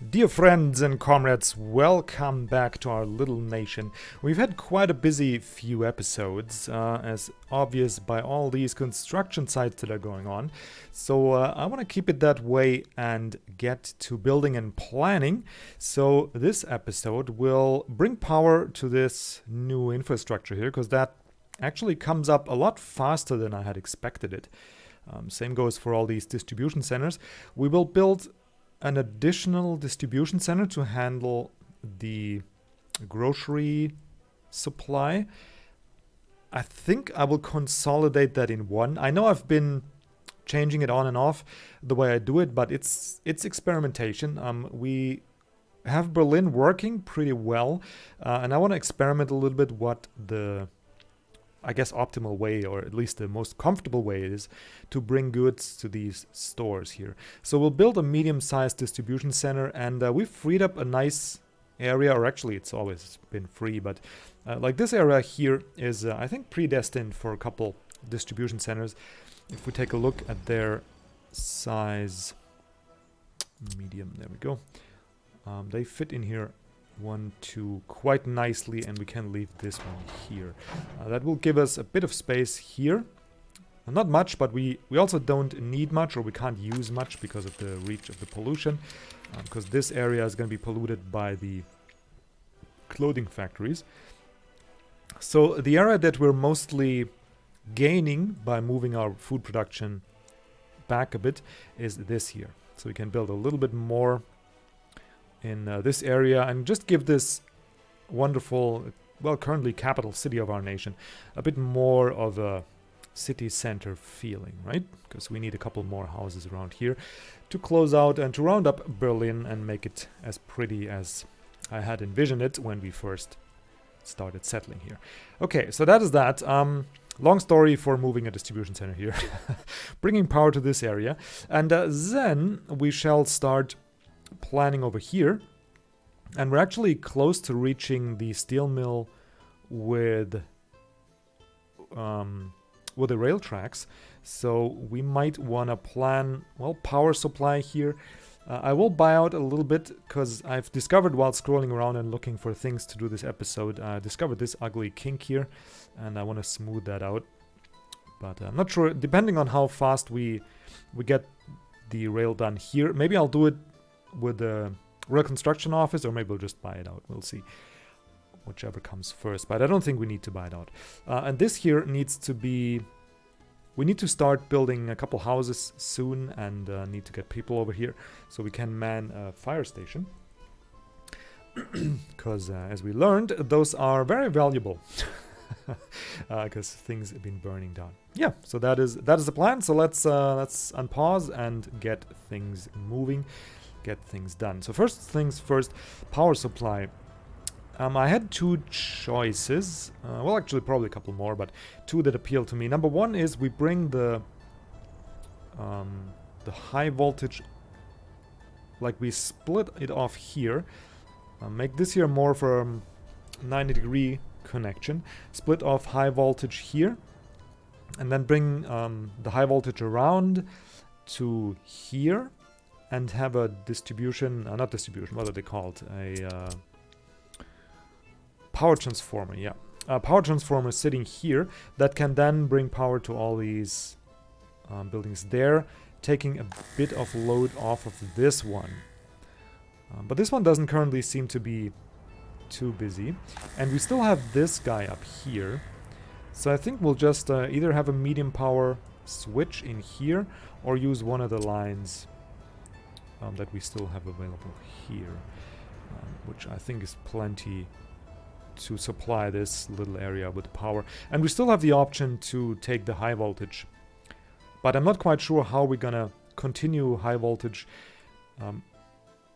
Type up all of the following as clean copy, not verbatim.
Dear friends and comrades, welcome back to our little nation. We've had quite a busy few episodes, as obvious by all these construction sites that are going on. So I want to keep it that way and get to building and planning. So this episode will bring power to this new infrastructure here, because that actually comes up a lot faster than I had expected it. Same goes for all these distribution centers. We will build an additional distribution center to handle the grocery supply. I think I will consolidate that in one. I know I've been changing it on and off the way I do it, but it's experimentation. We have Berlin working pretty well, and I want to experiment a little bit what the optimal way, or at least the most comfortable way, is to bring goods to these stores here. So we'll build a medium-sized distribution center, and we've freed up a nice area, or actually it's always been free, but like this area here is, I think, predestined for a couple distribution centers. If we take a look at their size, medium, there we go. They fit in here 1, 2 quite nicely, and we can leave this one here. That will give us a bit of space here. Not much, but we also don't need much, or we can't use much because of the reach of the pollution, because this area is going to be polluted by the clothing factories. So the area that we're mostly gaining by moving our food production back a bit is this here. So we can build a little bit more in this area and just give this wonderful, well, currently capital city of our nation, a bit more of a city center feeling, right? Because we need a couple more houses around here to close out and to round up Berlin and make it as pretty as I had envisioned it when we first started settling here. Okay, so that is that. Long story for moving a distribution center here, bringing power to this area, and then we shall start planning over here, and we're actually close to reaching the steel mill with the rail tracks, so we might want to plan, well, power supply here. I will buy out a little bit, because I've discovered while scrolling around and looking for things to do this episode, I discovered this ugly kink here, and I want to smooth that out, but I'm not sure, depending on how fast we get the rail done here. Maybe I'll do it with the rail construction office, or maybe we'll just buy it out. We'll see, whichever comes first, but I don't think we need to buy it out. And this here needs to be, we need to start building a couple houses soon, and need to get people over here so we can man a fire station, because as we learned, those are very valuable, because things have been burning down. Yeah, so that is the plan. So let's unpause and get things moving, get things done. So first things first, power supply. I had two choices, well, actually probably a couple more, but two that appeal to me. Number one is we bring the high voltage, like we split it off here, make this here more for 90-degree connection, split off high voltage here, and then bring the high voltage around to here, and have a distribution, not distribution, what are they called? A power transformer, yeah. A power transformer sitting here that can then bring power to all these buildings there, taking a bit of load off of this one. But this one doesn't currently seem to be too busy. And we still have this guy up here. So I think we'll just either have a medium power switch in here, or use one of the lines that we still have available here, which I think is plenty to supply this little area with power. And we still have the option to take the high voltage, but I'm not quite sure how we're gonna continue high voltage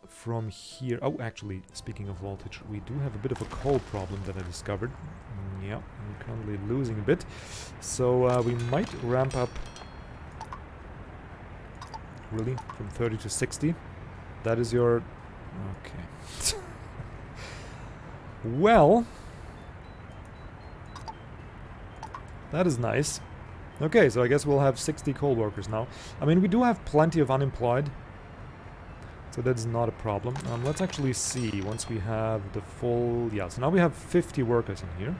from here. Oh, actually, speaking of voltage, we do have a bit of a coal problem that I discovered. Yeah, I'm currently losing a bit, so we might ramp up really from 30 to 60. That is your... okay. Well, that is nice. Okay, so I guess we'll have 60 coal workers now. I mean, we do have plenty of unemployed. It's So that's not a problem. Let's actually see once we have the full... Yeah, so now we have 50 workers in here.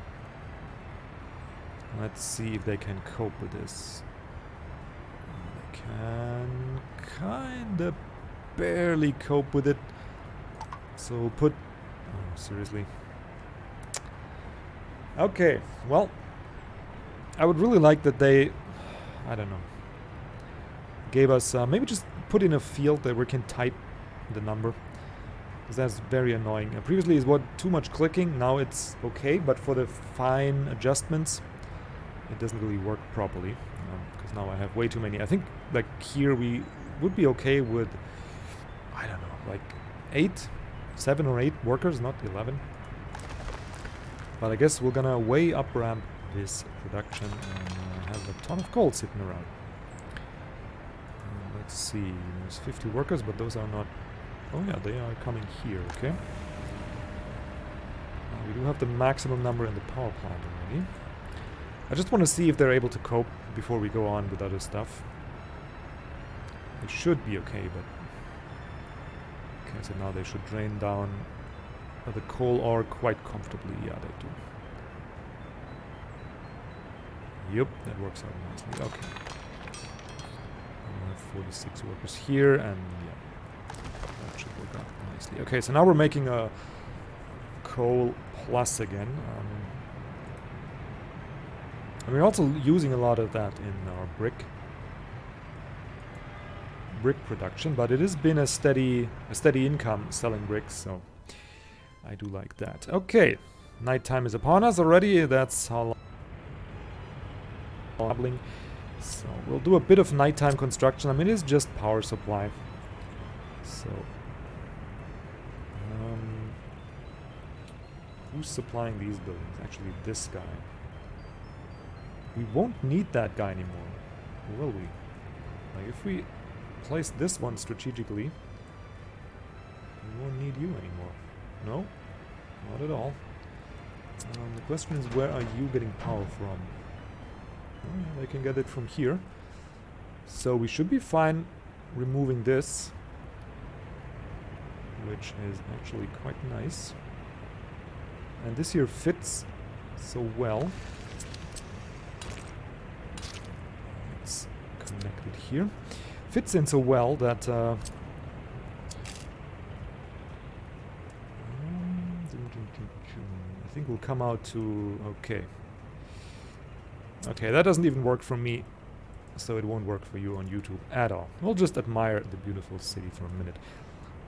Let's see if they can cope with this. They can kinda barely cope with it. So we'll put... Oh, seriously. Okay, well, I would really like that they, I don't know, gave us, maybe just put in a field that we can type the number, because that's very annoying. Previously it was too much clicking, now it's okay, but for the fine adjustments, it doesn't really work properly, because now I have way too many. I think, like, here we would be okay with, I don't know, like 7 or 8 workers, not 11. But I guess we're gonna way up ramp this production and have a ton of coal sitting around. Let's see, there's 50 workers, but those are not... Oh yeah, they are coming here, okay. We do have the maximum number in the power plant already. I just want to see if they're able to cope before we go on with other stuff. They should be okay, but... Okay, so now they should drain down the coal ore quite comfortably. Yeah, they do. Yep, that works out nicely. Okay. We have 46 workers here, and yeah, that should work out nicely. Okay, so now we're making a coal plus again. And we're also using a lot of that in our brick production, but it has been a steady income selling bricks, so I do like that. Okay, nighttime is upon us already. That's how long. So we'll do a bit of nighttime construction. I mean, it's just power supply. So who's supplying these buildings? Actually, this guy. We won't need that guy anymore, will we? Like, if we place this one strategically, we won't need you anymore. No, not at all. The question is, where are you getting power from? They can get it from here. So we should be fine removing this, which is actually quite nice. And this here fits so well. It's connected here. Fits in so well that I think we'll come out to... Okay. Okay, that doesn't even work for me, so it won't work for you on YouTube at all. We'll just admire the beautiful city for a minute.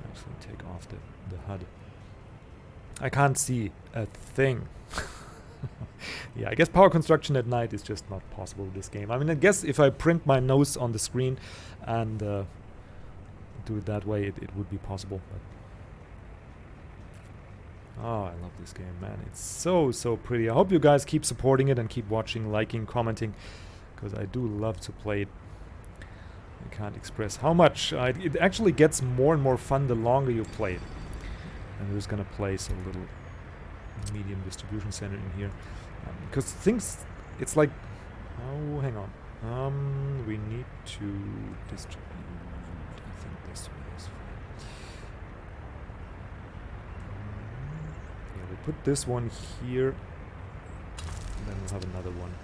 Actually take off the HUD. I can't see a thing. Yeah, I guess power construction at night is just not possible in this game. I mean, I guess if I print my nose on the screen and do it that way, it would be possible. But oh, I love this game, man. It's so, so pretty. I hope you guys keep supporting it and keep watching, liking, commenting, because I do love to play it. I can't express how much. It actually gets more and more fun the longer you play it. And we're just going to place a little medium distribution center in here. Because things, it's like... Oh, hang on. We need to distribute. I think this way is fine. Yeah, we put this one here, and then we'll have another one.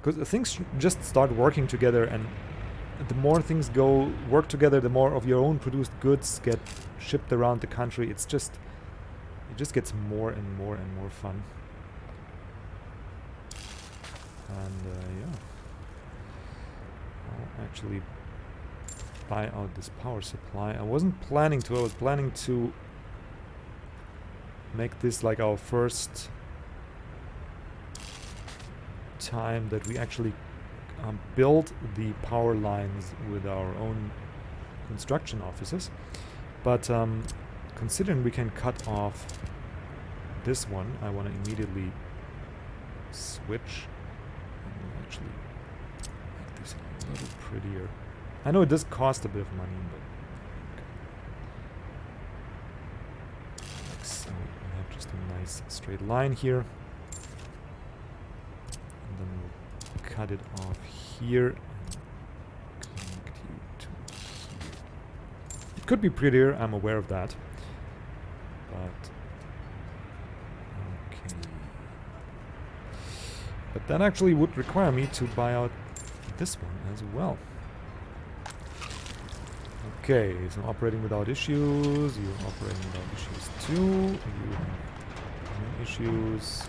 Because things just start working together, and the more things work together, the more of your own produced goods get shipped around the country. It just gets more and more and more fun. And yeah, I'll actually buy out this power supply. I wasn't planning to. I was planning to make this like our first time that we actually build the power lines with our own construction offices. But considering we can cut off this one, I want to immediately switch and actually make this a little prettier. I know it does cost a bit of money, but like so. We have just a nice straight line here, and then we'll cut it off here and connect you to here. Could be prettier, I'm aware of that. But okay. But that actually would require me to buy out this one as well. Okay, so operating without issues. You're operating without issues too. You have no issues.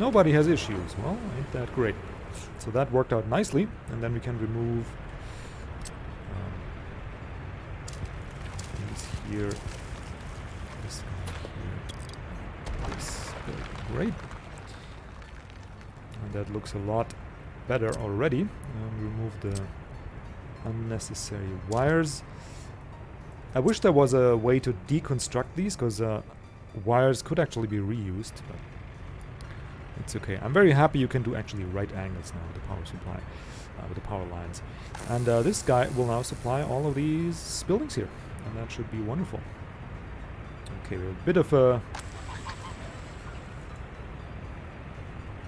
Nobody has issues. Well, ain't that great. So that worked out nicely, and then we can remove these here. This one here. This. Great. And that looks a lot better already. Remove the unnecessary wires. I wish there was a way to deconstruct these, because wires could actually be reused, but it's okay. I'm very happy you can do actually right angles now with the power supply, with the power lines. And this guy will now supply all of these buildings here, and that should be wonderful. Okay, we have a bit of a...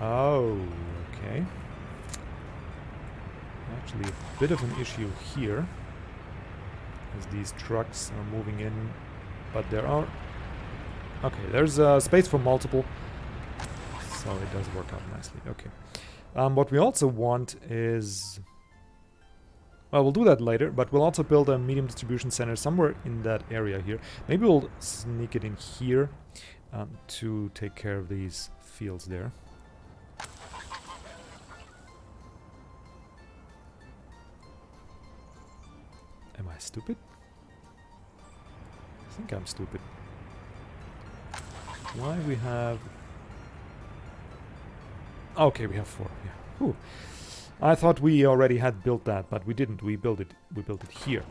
Oh, okay. Actually, a bit of an issue here, as these trucks are moving in, but there are... Okay, there's space for multiple, so it does work out nicely. Okay. What we also want is... Well, we'll do that later, but we'll also build a medium distribution center somewhere in that area here. Maybe we'll sneak it in here to take care of these fields there. Am I stupid? I think I'm stupid. Why we have... Okay, we have 4. Yeah. Whew. I thought we already had built that, but we didn't. We built it. We built it here.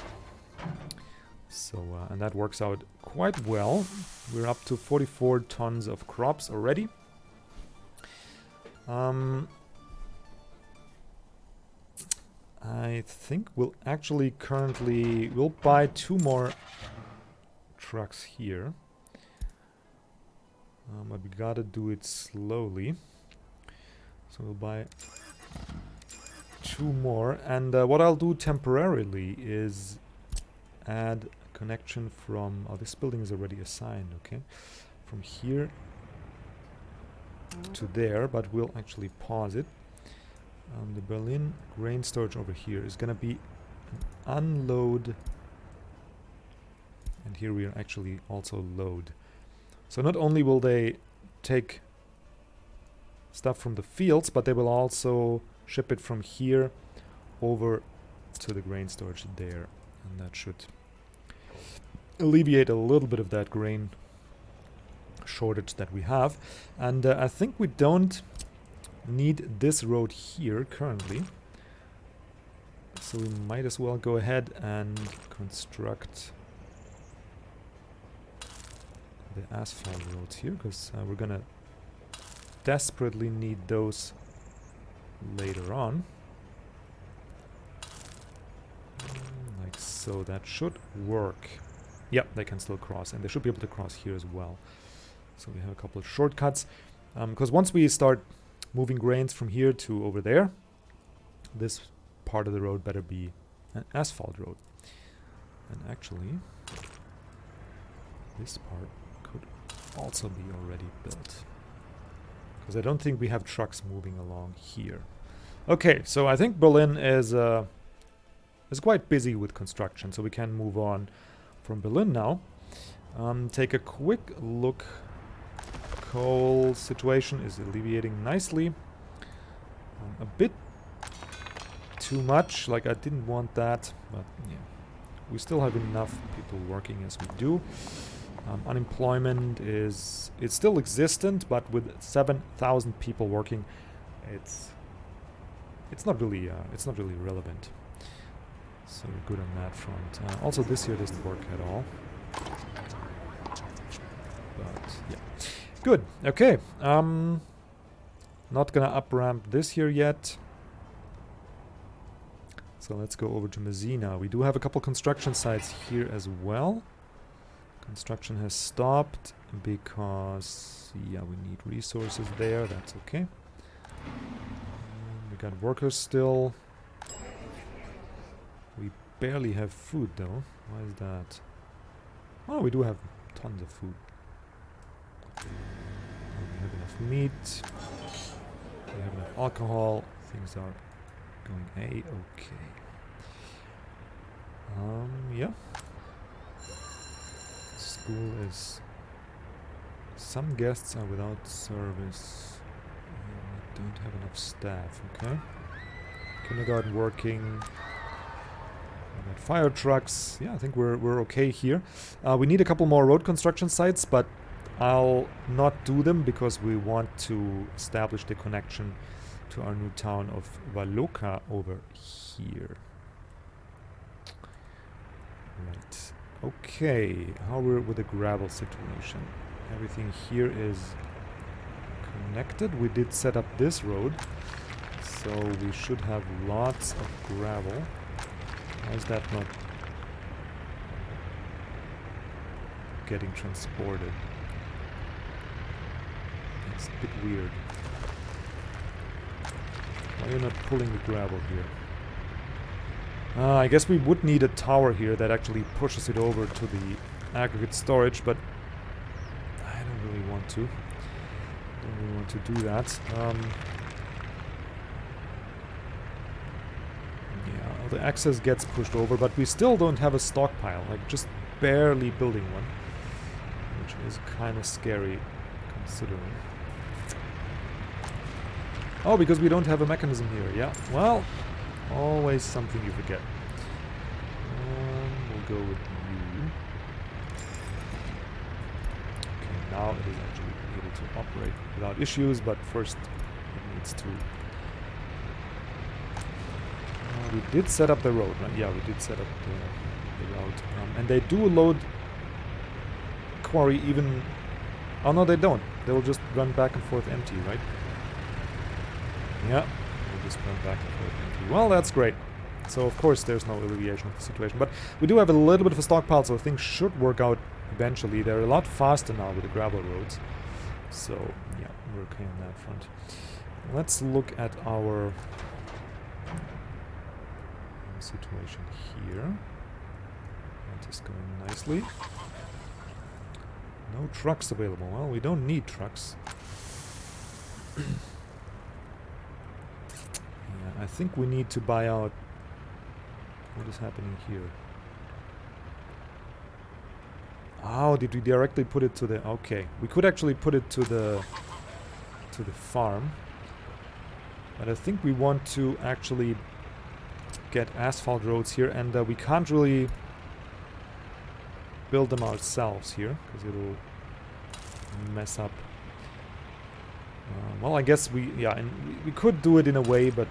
So, and that works out quite well. We're up to 44 tons of crops already. I think we'll actually currently... We'll buy 2 more trucks here. But we gotta do it slowly. So we'll buy 2 more. And what I'll do temporarily is add a connection from... Oh, this building is already assigned, okay? From here to there, but we'll actually pause it. The Berlin grain storage over here is gonna be an unload, and here we are actually also load. So not only will they take stuff from the fields, but they will also ship it from here over to the grain storage there, and that should alleviate a little bit of that grain shortage that we have. And I think we don't need this road here currently, so we might as well go ahead and construct the asphalt roads here, because we're gonna desperately need those later on. Like so. That should work. Yep, they can still cross, and they should be able to cross here as well. So we have a couple of shortcuts, because once we start moving grains from here to over there, this part of the road better be an asphalt road. And actually, this part could also be already built, because I don't think we have trucks moving along here. Okay, so I think Berlin is quite busy with construction, so we can move on from Berlin now. Take a quick look. Coal situation is alleviating nicely. A bit too much, like I didn't want that, but yeah, we still have enough people working as we do. Unemployment is... It's still existent, but with 7,000 people working, it's not really relevant. So we're good on that front. Also, this here doesn't work at all. But yeah, good. Okay. Not gonna up ramp this here yet. So let's go over to Messina. We do have a couple construction sites here as well. Construction has stopped because, yeah, we need resources there. That's okay. We got workers still. We barely have food though. Why is that? Oh, we do have tons of food. We have enough meat. We have enough alcohol. Things are going A-okay. Yeah. School is... Some guests are without service. We don't have enough staff, okay. Kindergarten working. We got fire trucks. Yeah, I think we're okay here. We need a couple more road construction sites, but I'll not do them because we want to establish the connection to our new town of Valoka over here. Right. Okay, how are we with the gravel situation? Everything here is connected. We did set up this road, so we should have lots of gravel. Why is that not getting transported? It's a bit weird. Why are you not pulling the gravel here? I guess we would need a tower here that actually pushes it over to the aggregate storage, but I don't really want to. Don't really want to do that. Yeah, the access gets pushed over, but we still don't have a stockpile. Like, just barely building one, which is kind of scary considering. Oh, because we don't have a mechanism here. Yeah, well, always something you forget. We'll go with you. Okay, now it is actually able to operate without issues, but first it needs to... we did set up the road, right? Yeah, we did set up the road. And they do load quarry even... Oh no, they don't. They will just run back and forth empty, right? Yeah, we'll just run back and forth empty. Well, that's great. So of course there's no alleviation of the situation, but we do have a little bit of a stockpile, so things should work out eventually. They're a lot faster now with the gravel roads. So yeah, we're okay on that front. Let's look at our situation here. That is going nicely. No trucks available. Well, we don't need trucks. I think we need to buy out... What is happening here? Oh, did we directly put it to the... Okay, we could actually put it to the farm. But I think we want to actually get asphalt roads here, and we can't really build them ourselves here, because it'll mess up. Well, I guess we... Yeah, and we could do it in a way, but...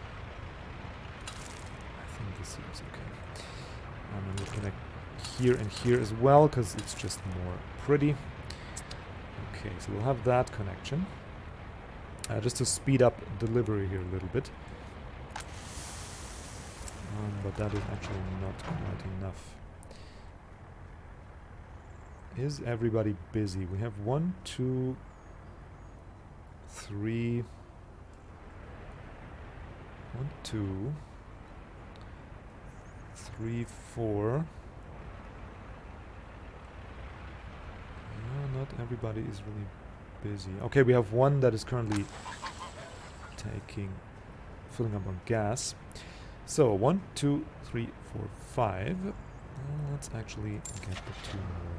this seems okay. And we'll connect here and here as well, because it's just more pretty. Okay, so we'll have that connection. Just to speed up delivery here a little bit. But that is actually not quite enough. Is everybody busy? We have 1, 2, 3... 1, 2... 3, 4. No, not everybody is really busy. Okay, we have one that is currently filling up on gas. So 1, 2, 3, 4, 5. Let's actually get the 2 more.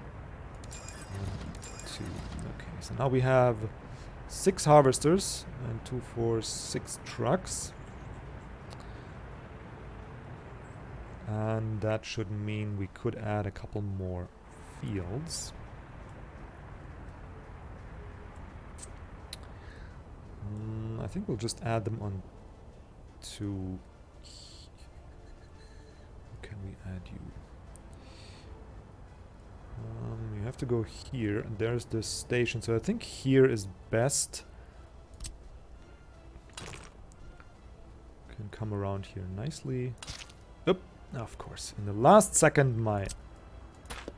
1, 2. Okay, so now we have 6 harvesters and 2, 4, 6 trucks. And that should mean we could add a couple more fields. I think we'll just add them on to... How can we add you? You have to go here, and there's the station, so I think here is best. Can come around here nicely. Oop. Of course, in the last second my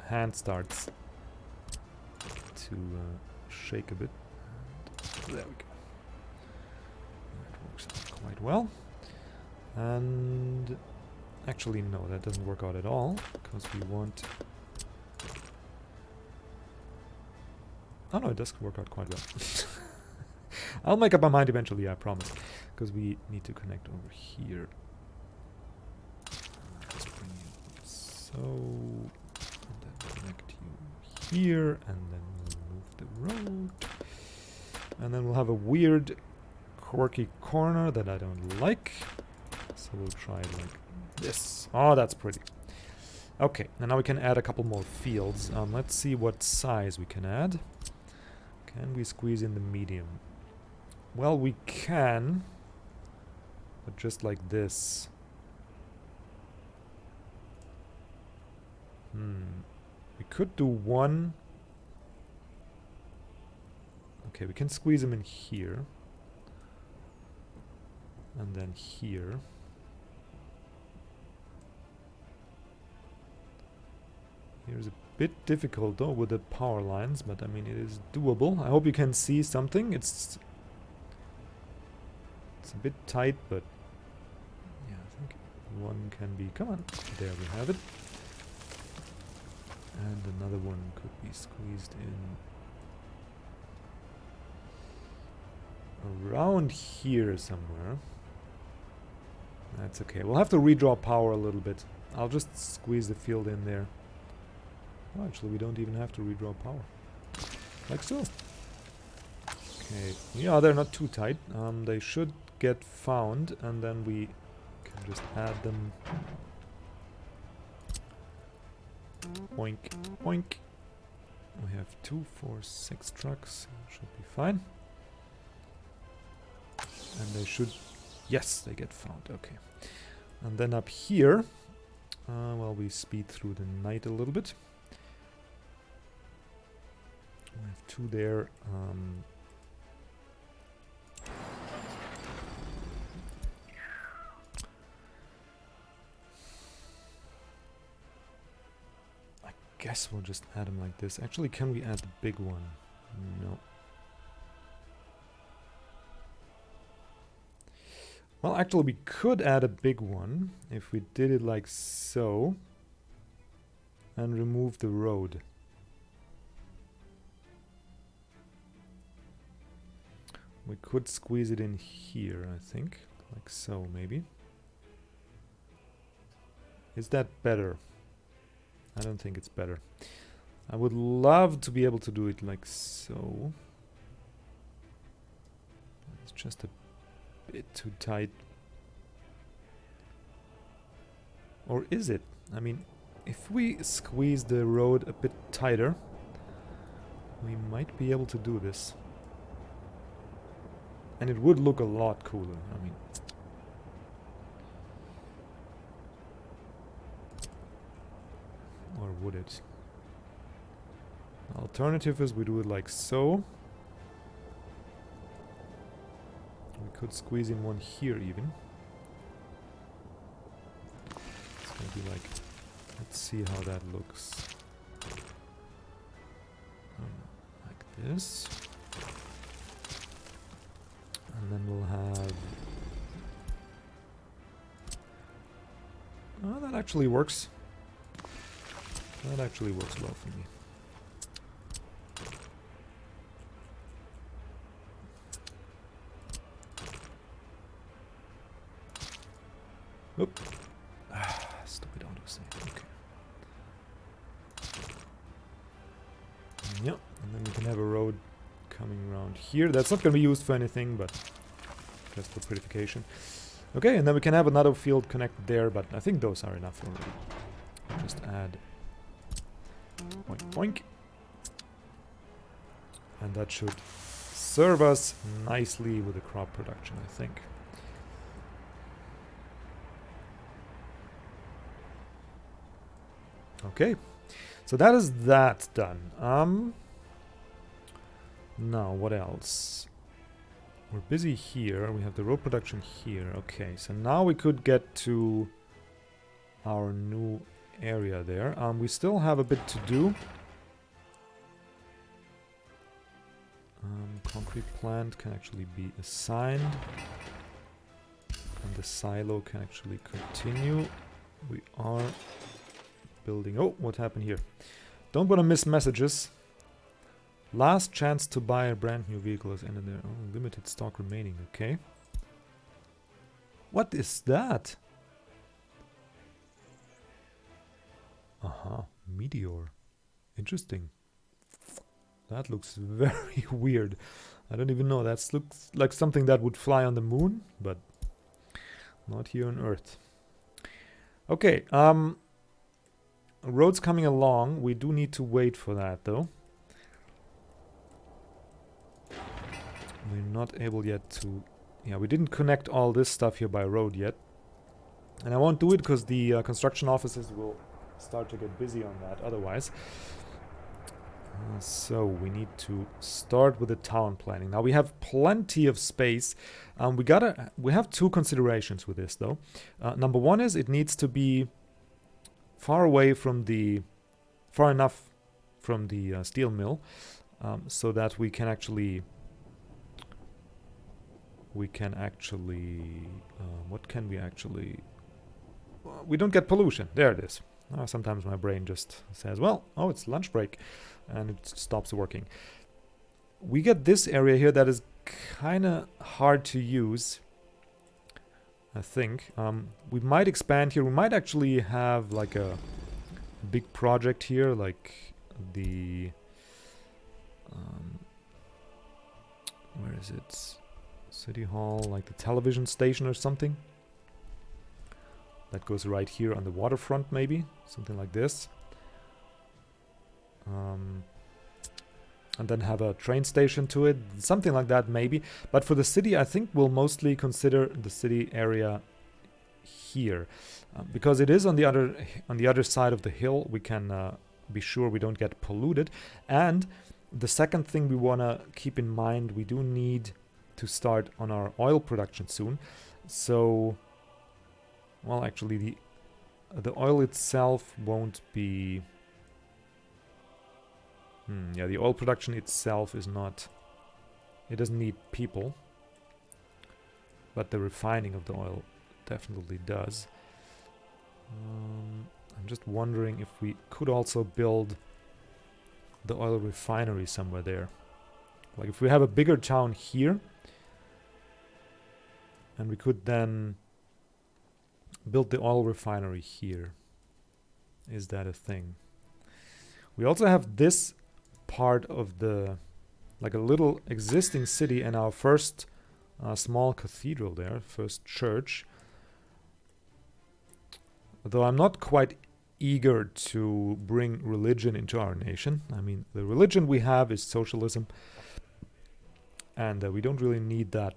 hand starts to shake a bit. There we go. That works out quite well. And Actually, no, that doesn't work out at all, because we want... Oh no, it does work out quite well. I'll make up my mind eventually, I promise. Because we need to connect over here. Let's bring you up so... And then connect you here, and then we'll move the road. And then we'll have a weird, quirky corner that I don't like. So we'll try it like this. Oh, that's pretty. Okay, and now we can add a couple more fields. Let's see what size we can add. Can we squeeze in the medium? Well, we can, but just like this. We could do one. Okay, we can squeeze them in here. And then here. Here's a bit difficult though with the power lines, but I mean it is doable. I hope you can see something. It's a bit tight, but yeah, I think one can be... Come on, there we have it. And another one could be squeezed in around here somewhere. That's okay. We'll have to redraw power a little bit. I'll just squeeze the field in there. Oh, actually, we don't even have to redraw power. Like so. Okay. Yeah, they're not too tight. They should get found, and then we can just add them. Oink, oink. We have 2, 4, 6 trucks. Should be fine. And they should... Yes, they get found. Okay. And then up here, well, we speed through the night a little bit. We have 2 there. I guess we'll just add them like this. Actually, can we add the big one? No. Well, actually, we could add a big one if we did it like so and remove the road. We could squeeze it in here, I think. Like so, maybe. Is that better? I don't think it's better. I would love to be able to do it like so. It's just a bit too tight. Or is it? I mean, if we squeeze the road a bit tighter, we might be able to do this. And it would look a lot cooler. I mean, or would it? Alternative is we do it like so. We could squeeze in one here even. It's gonna be like, let's see how that looks. Like this. And then we'll have... Oh, that actually works. That actually works well for me. Oop. Stupid autosave. Okay. Yep. And then we can have a road coming around here. That's not going to be used for anything, but just for prettification. Okay, and then we can have another field connected there, but I think those are enough already. Just add boink boink. And that should serve us nicely with the crop production, I think. Okay, so that is that done. Now, what else? We're busy here. We have the road production here. Okay, so now we could get to our new area there. We still have a bit to do. Concrete plant can actually be assigned. And the silo can actually continue We are building. Oh, what happened here? Don't want to miss messages. Last chance to buy a brand new vehicle has ended there. Oh, limited stock remaining. Okay. What is that? Aha, meteor. Interesting. That looks very weird. I don't even know. That looks like something that would fly on the moon, but not here on Earth. Okay, road's coming along. We do need to wait for that, though. We're not able yet to... Yeah, we didn't connect all this stuff here by road yet. And I won't do it because the construction offices will start to get busy on that otherwise. So we need to start with the town planning. Now we have plenty of space. We have two considerations with this, though. Number one is it needs to be far enough from the steel mill, so that we can actually what can we actually... we don't get pollution. There it is. Sometimes my brain just says, well, oh, it's lunch break, and it stops working. We get this area here that is kind of hard to use, I think. We might expand here. We might actually have like a big project here, like the... where is it? City Hall, like the television station or something. That goes right here on the waterfront, maybe. Something like this. And then have a train station to it. Something like that, maybe. But for the city, I think we'll mostly consider the city area here. Because it is on the other side of the hill. We can be sure we don't get polluted. And the second thing we want to keep in mind, we do need to start on our oil production soon. So... well, actually, the oil itself won't be... yeah, the oil production itself is not... it doesn't need people. But the refining of the oil definitely does. I'm just wondering if we could also build the oil refinery somewhere there. Like if we have a bigger town here, and we could then build the oil refinery here. Is that a thing? We also have this part of the... like a little existing city and our first small cathedral there, first church. Though I'm not quite eager to bring religion into our nation. I mean, the religion we have is socialism. And we don't really need that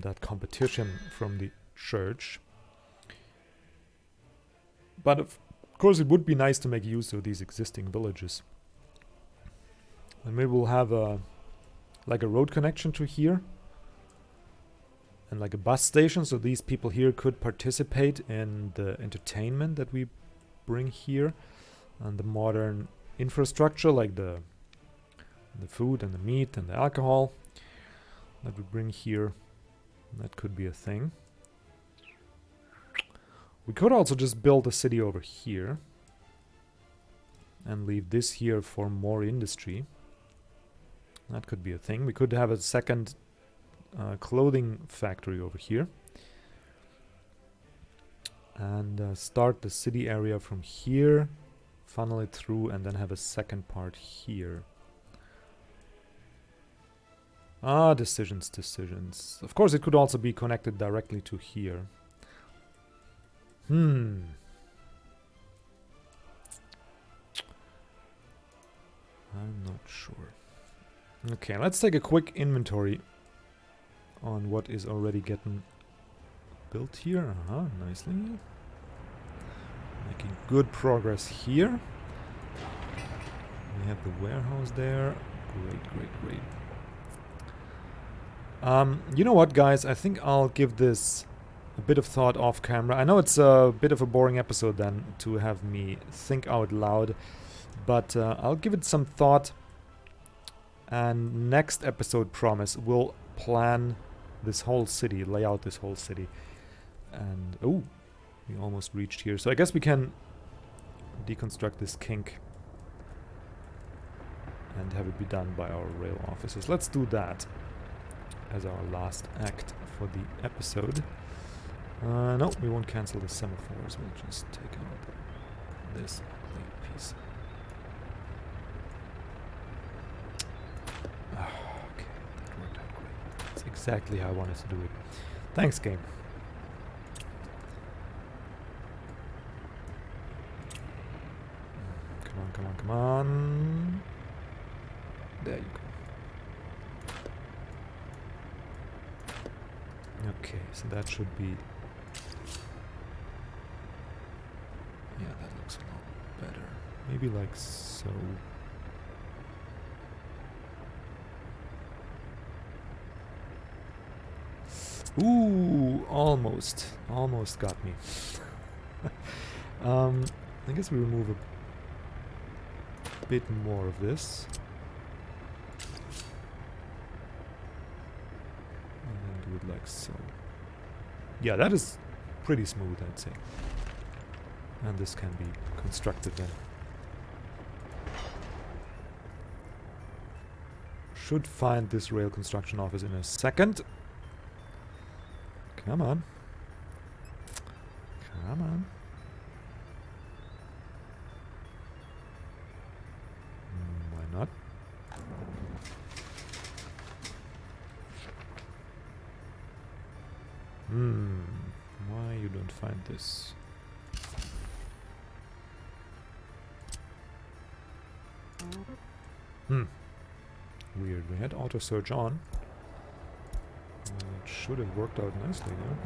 that competition from the church. But of course it would be nice to make use of these existing villages. And maybe we'll have like a road connection to here. And like a bus station, so these people here could participate in the entertainment that we bring here. And the modern infrastructure, like the food and the meat and the alcohol that we bring here. That could be a thing. We could also just build a city over here. And leave this here for more industry. That could be a thing. We could have a second clothing factory over here. And start the city area from here. Funnel it through and then have a second part here. Decisions. Of course, it could also be connected directly to here. I'm not sure. Okay, let's take a quick inventory on what is already getting built here. Nicely. Making good progress here. We have the warehouse there. Great. You know what, guys? I think I'll give this a bit of thought off camera. I know it's a bit of a boring episode then to have me think out loud, but I'll give it some thought. And next episode, promise, we'll plan this whole city, lay out this whole city. And oh, we almost reached here. So I guess we can deconstruct this kink and have it be done by our rail officers. Let's do that as our last act for the episode. No, we won't cancel the semaphores. We'll just take out this ugly piece. Okay, that worked out great. That's exactly how I wanted to do it. Thanks, game. Come on, come on, come on. There you go. Okay, so that should be... Yeah, that looks a lot better. Maybe like so. Ooh, almost. Almost got me. I guess we remove a bit more of this. And then do it like so. Yeah, that is pretty smooth, I'd say. And this can be constructed then. Should find this rail construction office in a second. Come on. Come on. Why not? Why you don't find this? Weird. We had auto search on. It should have worked out nicely now.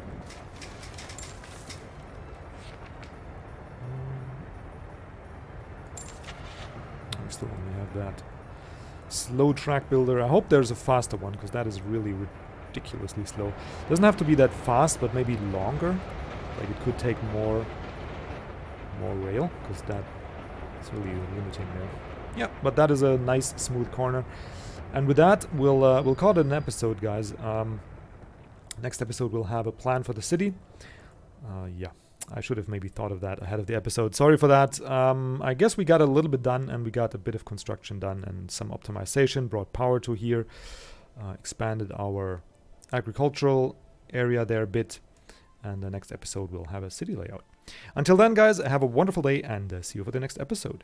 We still only have that slow track builder. I hope there's a faster one, because that is really ridiculously slow. Doesn't have to be that fast, but maybe longer. Like it could take more rail, because that is really limiting there. Yeah, but that is a nice smooth corner. And with that, we'll call it an episode, guys. Next episode we'll have a plan for the city. Yeah, I should have maybe thought of that ahead of the episode. Sorry for that. I guess we got a little bit done, and we got a bit of construction done and some optimization, brought power to here, expanded our agricultural area there a bit, and the next episode we'll have a city layout. Until then, guys, have a wonderful day, and see you for the next episode.